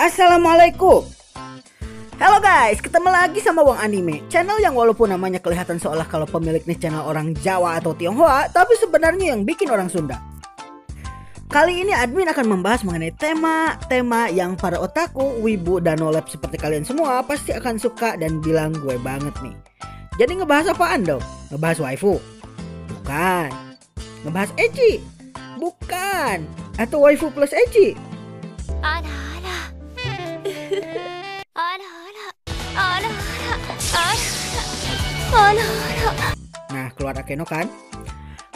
Assalamualaikum. Halo guys, ketemu lagi sama Wong Anime, channel yang walaupun namanya kelihatan seolah kalau pemiliknya channel orang Jawa atau Tionghoa, tapi sebenarnya yang bikin orang Sunda. Kali ini admin akan membahas mengenai tema yang para otaku, wibu, dan nolep seperti kalian semua pasti akan suka dan bilang gue banget nih. Jadi ngebahas apaan dong? Ngebahas waifu? Bukan. Ngebahas ecchi? Bukan. Atau waifu plus ecchi? Nah, keluar Akeno kan?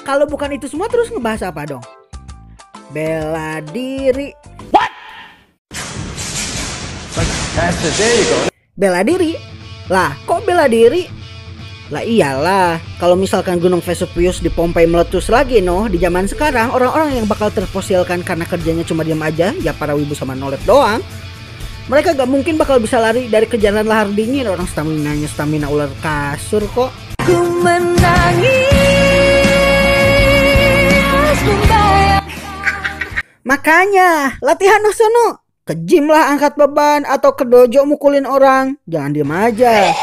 Kalau bukan itu semua terus ngebahas apa dong? Bela diri. What? Bela diri? Lah, kok bela diri? Lah iyalah, kalau misalkan Gunung Vesuvius di Pompeii meletus lagi di zaman sekarang, orang-orang yang bakal terfosilkan karena kerjanya cuma diam aja, ya para wibu sama nolep doang. Mereka gak mungkin bakal bisa lari dari kejaran lahar dingin. Orang stamina ular kasur kok. Ku menangis makanya latihan sono. Ke gym lah angkat beban atau ke dojo mukulin orang. Jangan diem aja.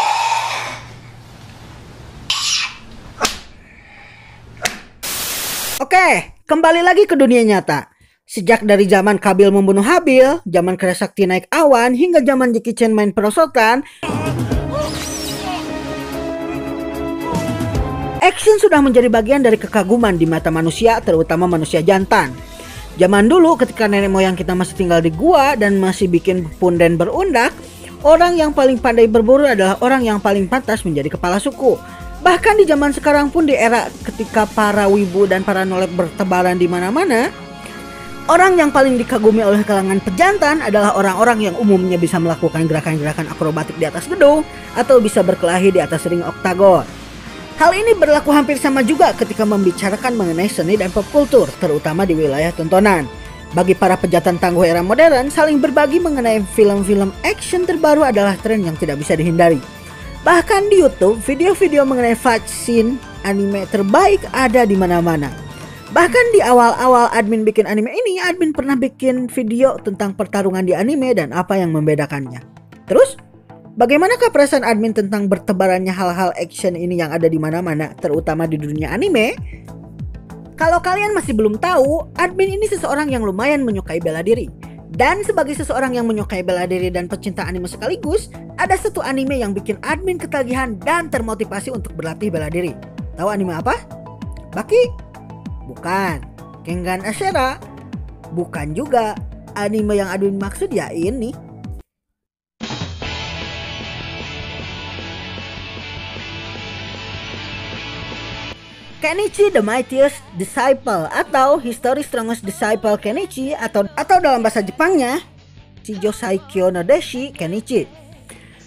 Oke, kembali lagi ke dunia nyata. Sejak dari zaman Kabil membunuh Habil, zaman Sakti naik awan, hingga zaman Jackie Chan main perosotan, action sudah menjadi bagian dari kekaguman di mata manusia, terutama manusia jantan. Zaman dulu ketika nenek moyang kita masih tinggal di gua dan masih bikin punden berundak, orang yang paling pandai berburu adalah orang yang paling pantas menjadi kepala suku. Bahkan di zaman sekarang pun, di era ketika para wibu dan para nolep bertebaran di mana-mana, orang yang paling dikagumi oleh kalangan pejantan adalah orang-orang yang umumnya bisa melakukan gerakan-gerakan akrobatik di atas gedung atau bisa berkelahi di atas ring oktagon. Hal ini berlaku hampir sama juga ketika membicarakan mengenai seni dan pop kultur, terutama di wilayah tontonan. Bagi para pejantan tangguh era modern, saling berbagi mengenai film-film action terbaru adalah tren yang tidak bisa dihindari. Bahkan di YouTube, video-video mengenai fight scene anime terbaik ada di mana-mana. Bahkan di awal-awal admin bikin anime ini, admin pernah bikin video tentang pertarungan di anime dan apa yang membedakannya. Terus, bagaimanakah perasaan admin tentang bertebarannya hal-hal action ini yang ada di mana-mana, terutama di dunia anime? Kalau kalian masih belum tahu, admin ini seseorang yang lumayan menyukai bela diri. Dan sebagai seseorang yang menyukai bela diri dan pecinta anime sekaligus, ada satu anime yang bikin admin ketagihan dan termotivasi untuk berlatih bela diri. Tahu anime apa? Baki? Bukan. Kengan Ashera? Bukan juga. Anime yang admin maksud ya ini. Kenichi the Mightiest Disciple atau History Strongest Disciple Kenichi atau dalam bahasa Jepangnya Chijo Saikyo no Deshi Kenichi.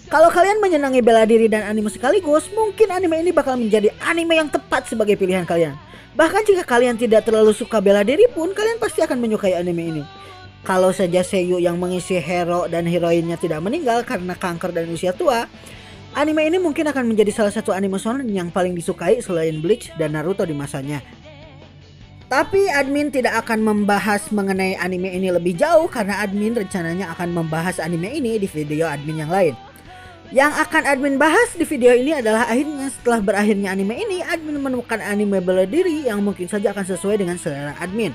Kalau kalian menyenangi bela diri dan anime sekaligus, mungkin anime ini bakal menjadi anime yang tepat sebagai pilihan kalian. Bahkan jika kalian tidak terlalu suka bela diri pun, kalian pasti akan menyukai anime ini. Kalau saja seiyu yang mengisi hero dan heroinnya tidak meninggal karena kanker dan usia tua, anime ini mungkin akan menjadi salah satu anime shonen yang paling disukai selain Bleach dan Naruto di masanya. Tapi admin tidak akan membahas mengenai anime ini lebih jauh karena admin rencananya akan membahas anime ini di video admin yang lain. Yang akan admin bahas di video ini adalah akhirnya setelah berakhirnya anime ini, admin menemukan anime bela diri yang mungkin saja akan sesuai dengan selera admin.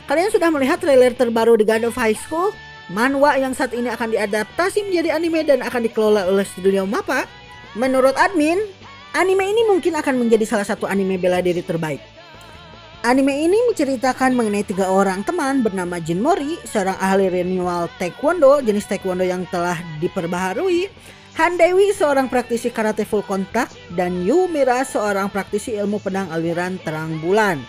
Kalian sudah melihat trailer terbaru The God of High School? Manhwa yang saat ini akan diadaptasi menjadi anime dan akan dikelola oleh studio MAPPA. Menurut admin, anime ini mungkin akan menjadi salah satu anime bela diri terbaik. Anime ini menceritakan mengenai 3 orang teman bernama Jin Mori, seorang ahli renewal taekwondo, jenis taekwondo yang telah diperbaharui, Han Dewi, seorang praktisi karate full kontak, dan Yu Mira, seorang praktisi ilmu pedang aliran terang bulan.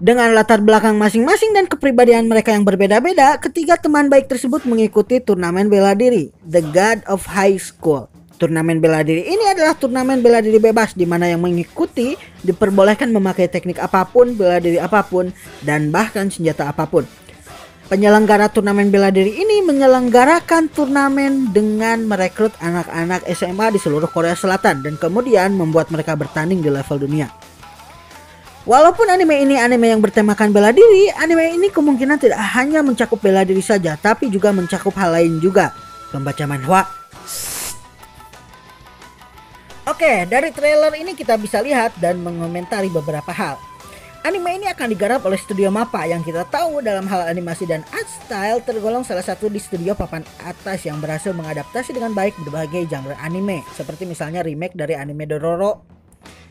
Dengan latar belakang masing-masing dan kepribadian mereka yang berbeda-beda, ketiga teman baik tersebut mengikuti turnamen bela diri, The God of High School. Turnamen bela diri ini adalah turnamen bela diri bebas di mana yang mengikuti diperbolehkan memakai teknik apapun, bela diri apapun, dan bahkan senjata apapun. Penyelenggara turnamen bela diri ini menyelenggarakan turnamen dengan merekrut anak-anak SMA di seluruh Korea Selatan dan kemudian membuat mereka bertanding di level dunia. Walaupun anime ini anime yang bertemakan bela diri, anime ini kemungkinan tidak hanya mencakup bela diri saja, tapi juga mencakup hal lain juga. Pembaca manhwa. Oke, dari trailer ini kita bisa lihat dan mengomentari beberapa hal. Anime ini akan digarap oleh studio MAPPA yang kita tahu dalam hal animasi dan art style tergolong salah satu di studio papan atas yang berhasil mengadaptasi dengan baik berbagai genre anime, seperti misalnya remake dari anime Dororo.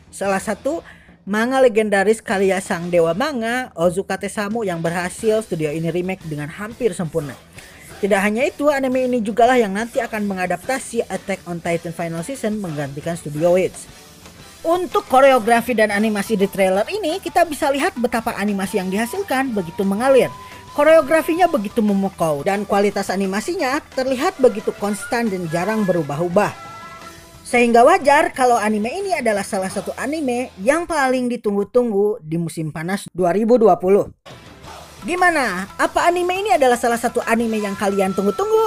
Salah satu manga legendaris karya sang dewa manga Ozuka Tesamu yang berhasil studio ini remake dengan hampir sempurna. Tidak hanya itu, anime ini juga lah yang nanti akan mengadaptasi Attack on Titan Final Season menggantikan Studio Wits. Untuk koreografi dan animasi di trailer ini, kita bisa lihat betapa animasi yang dihasilkan begitu mengalir. Koreografinya begitu memukau dan kualitas animasinya terlihat begitu konstan dan jarang berubah-ubah. Sehingga wajar kalau anime ini adalah salah satu anime yang paling ditunggu-tunggu di musim panas 2020. Gimana? Apa anime ini adalah salah satu anime yang kalian tunggu-tunggu?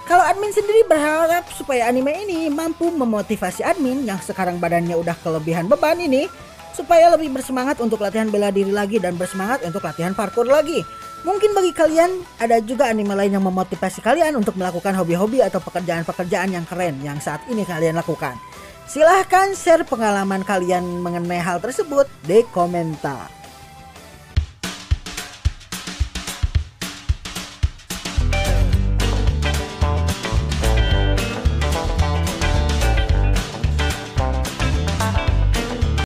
Kalau admin sendiri berharap supaya anime ini mampu memotivasi admin yang sekarang badannya udah kelebihan beban ini, supaya lebih bersemangat untuk latihan bela diri lagi dan bersemangat untuk latihan parkour lagi. Mungkin bagi kalian ada juga anime lain yang memotivasi kalian untuk melakukan hobi-hobi atau pekerjaan-pekerjaan yang keren yang saat ini kalian lakukan. Silahkan share pengalaman kalian mengenai hal tersebut di komentar.